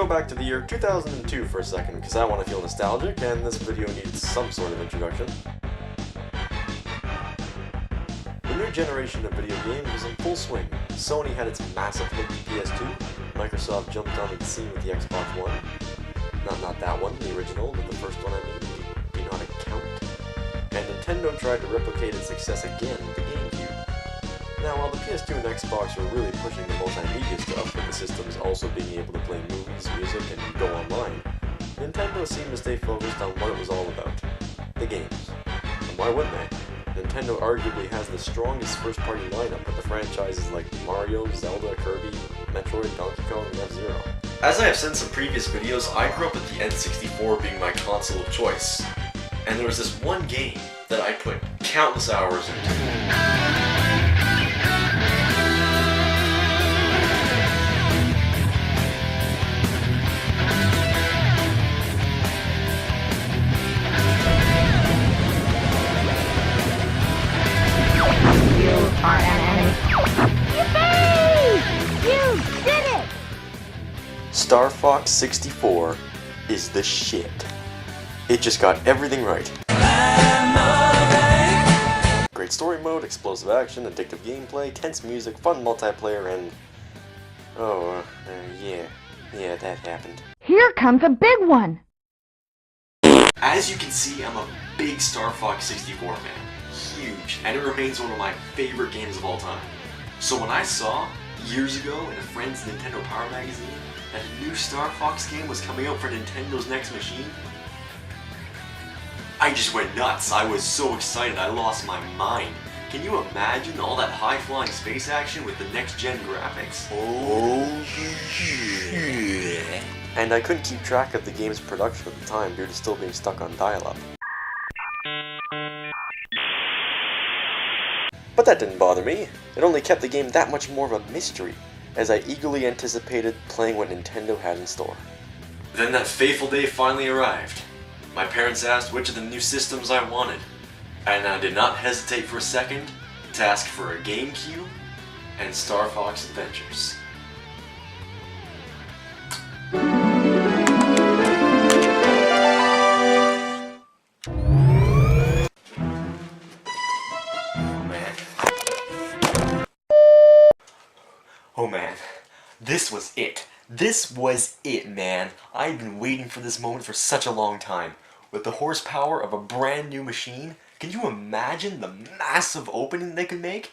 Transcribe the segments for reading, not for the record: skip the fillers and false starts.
go back to the year 2002 for a second, because I want to feel nostalgic, and this video needs some sort of introduction. The new generation of video games was in full swing. Sony had its massive hit with PS2, Microsoft jumped onto the scene with the Xbox One. Not that one, the original, but the first one I mean, do not count. And Nintendo tried to replicate its success again with the Gamecube. Now, while the PS2 and Xbox were really pushing the multimedia stuff, with the systems also being able to play movies, music, and go online, Nintendo seemed to stay focused on what it was all about, the games. And why wouldn't they? Nintendo arguably has the strongest first-party lineup with the franchises like Mario, Zelda, Kirby, Metroid, Donkey Kong, and F-Zero. As I have said in some previous videos, I grew up with the N64 being my console of choice, and there was this one game that I put countless hours into. Starfox 64 is the shit. It just got everything right. Great story mode, explosive action, addictive gameplay, tense music, fun multiplayer, and... yeah, that happened. Here comes a big one! As you can see, I'm a big Starfox 64 fan. Huge, and it remains one of my favorite games of all time. So when I saw, years ago, in a friend's Nintendo Power magazine, that a new Starfox game was coming out for Nintendo's next machine, I just went nuts. I was so excited, I lost my mind. Can you imagine all that high-flying space action with the next-gen graphics? Oh shit! And I couldn't keep track of the game's production at the time due to still being stuck on dial-up. But that didn't bother me. It only kept the game that much more of a mystery, as I eagerly anticipated playing what Nintendo had in store. Then that fateful day finally arrived. My parents asked which of the new systems I wanted, and I did not hesitate for a second to ask for a Gamecube and Starfox Adventures. Oh man, this was it. This was it, man. I've been waiting for this moment for such a long time. With the horsepower of a brand new machine, can you imagine the massive opening they could make?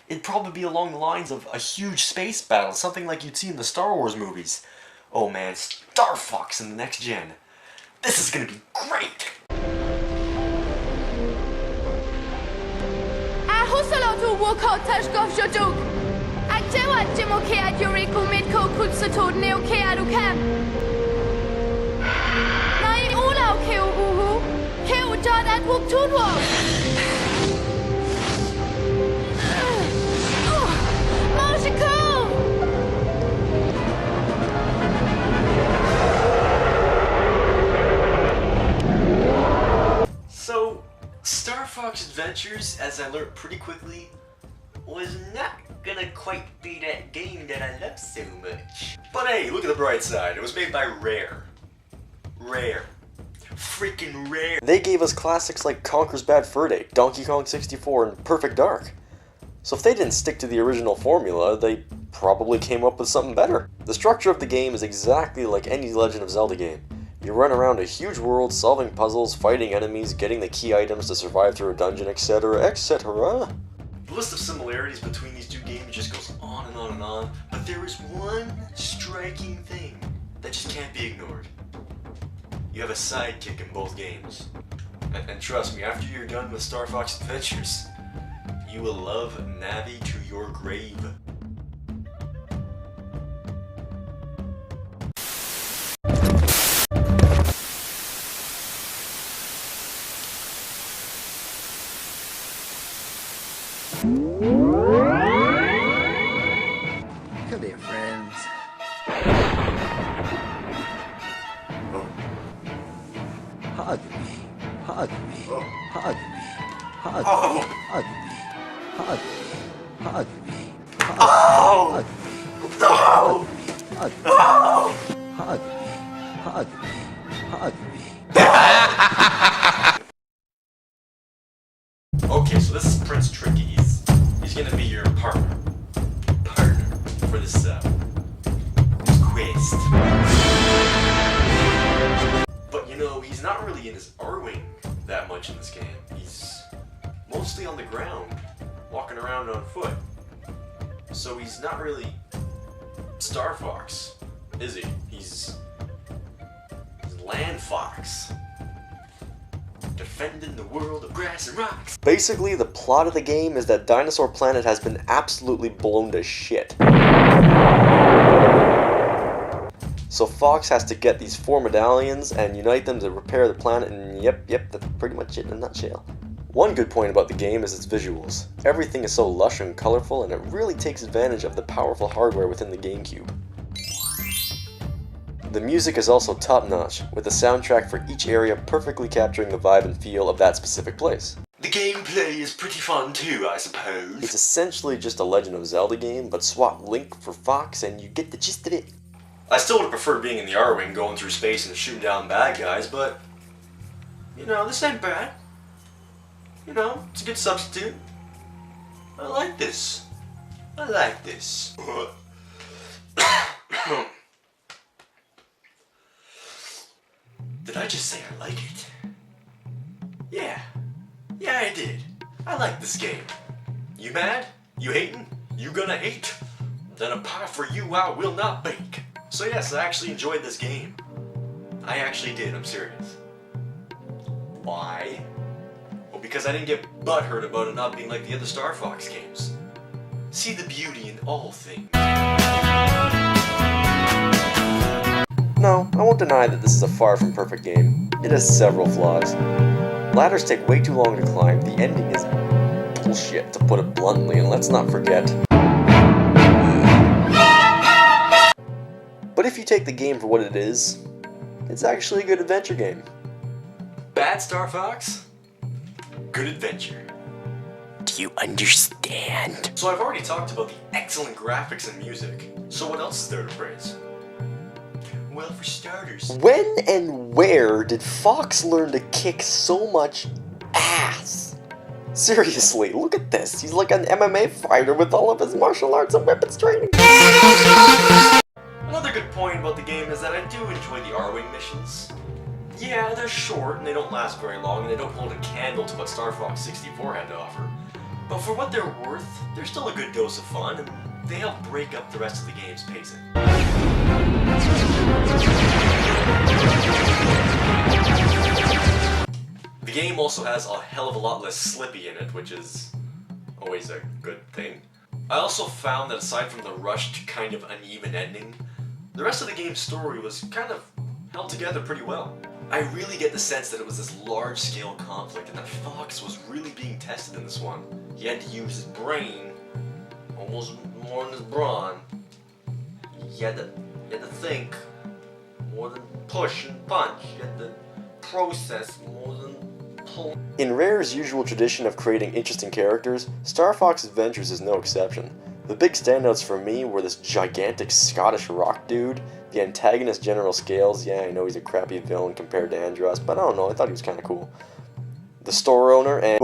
It'd probably be along the lines of a huge space battle, something like you'd see in the Star Wars movies. Oh man, Starfox in the next gen. This is gonna be great! So, Starfox Adventures, as I learned pretty quickly, was not gonna quite be that game that I love so much. But hey, look at the bright side. It was made by Rare. Rare. Freaking Rare. They gave us classics like Conker's Bad Fur Day, Donkey Kong 64, and Perfect Dark. So if they didn't stick to the original formula, they probably came up with something better. The structure of the game is exactly like any Legend of Zelda game. You run around a huge world, solving puzzles, fighting enemies, getting the key items to survive through a dungeon, etc., etc. The list of similarities between these two games just goes on and on and on, but there is one striking thing that just can't be ignored. You have a sidekick in both games. And trust me, after you're done with Starfox Adventures, you will love Navi to your grave. Come here, friends. Hug me, hug me, hug me, hug me, hug me, hug me, hug me, hug me, hug me, hug me, hug me. hug me, hug me. Okay, so this is Prince Tricky. He's gonna be your partner for this quest. But you know, he's not really in his R-Wing that much in this game. He's mostly on the ground, walking around on foot. So he's not really Starfox, is he? He's Land Fox. Defending the world of grass and rocks. Basically, the plot of the game is that Dinosaur Planet has been absolutely blown to shit. So Fox has to get these 4 medallions and unite them to repair the planet, and yep, that's pretty much it in a nutshell. One good point about the game is its visuals. Everything is so lush and colorful, and it really takes advantage of the powerful hardware within the Gamecube. The music is also top-notch, with the soundtrack for each area perfectly capturing the vibe and feel of that specific place. The gameplay is pretty fun too, I suppose. It's essentially just a Legend of Zelda game, but swap Link for Fox and you get the gist of it. I still would have preferred being in the R-Wing, going through space and shooting down bad guys, but you know, this ain't bad. You know, it's a good substitute. I like this. I like this. Did I just say I like it? Yeah. Yeah, I did. I like this game. You mad? You hating? You gonna hate? Then a pie for you I will not bake. So yes, I actually enjoyed this game. I actually did, I'm serious. Why? Well, because I didn't get butthurt about it not being like the other Starfox games. See the beauty in all things. No, I won't deny that this is a far from perfect game. It has several flaws. Ladders take way too long to climb, the ending is bullshit, to put it bluntly, and let's not forget. But if you take the game for what it is, it's actually a good adventure game. Bad Starfox? Good adventure. Do you understand? So I've already talked about the excellent graphics and music, so what else is there to praise? Well, for starters... When and where did Fox learn to kick so much ass? Seriously, look at this. He's like an MMA fighter with all of his martial arts and weapons training. Another good point about the game is that I do enjoy the R-Wing missions. Yeah, they're short and they don't last very long and they don't hold a candle to what Star Fox 64 had to offer. But for what they're worth, they're still a good dose of fun and they help break up the rest of the game's pacing. The game also has a hell of a lot less Slippy in it, which is always a good thing. I also found that aside from the rushed, kind of uneven ending, the rest of the game's story was kind of held together pretty well. I really get the sense that it was this large-scale conflict and that Fox was really being tested in this one. He had to use his brain almost more than his brawn. He had to think more than push and punch. He had to process more than pull. In Rare's usual tradition of creating interesting characters, Star Fox Adventures is no exception. The big standouts for me were this gigantic Scottish rock dude, the antagonist General Scales. Yeah, I know he's a crappy villain compared to Andros, but I don't know, I thought he was kind of cool. The store owner and...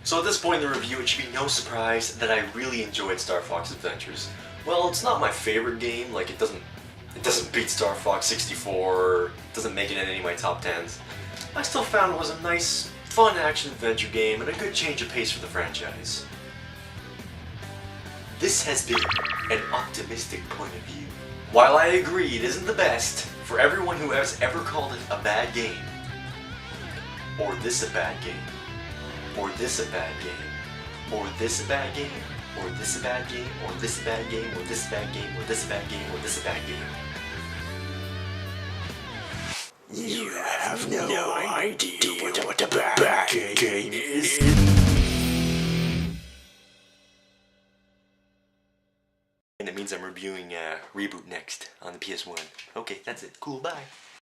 So at this point in the review, it should be no surprise that I really enjoyed Star Fox Adventures. Well, it's not my favorite game, like it doesn't beat Star Fox 64, it doesn't make it in any of my top 10s. I still found it was a nice, fun action-adventure game and a good change of pace for the franchise. This has been an optimistic point of view. While I agree it isn't the best, for everyone who has ever called it a bad game, or this a bad game, or this a bad game, or this a bad game, or this a bad game, or this a bad game, or this a bad game, or this a bad game, or this a bad game. You have no idea what a bad game is. And it means I'm reviewing Reboot next on the PS1. Okay, that's it. Cool, bye.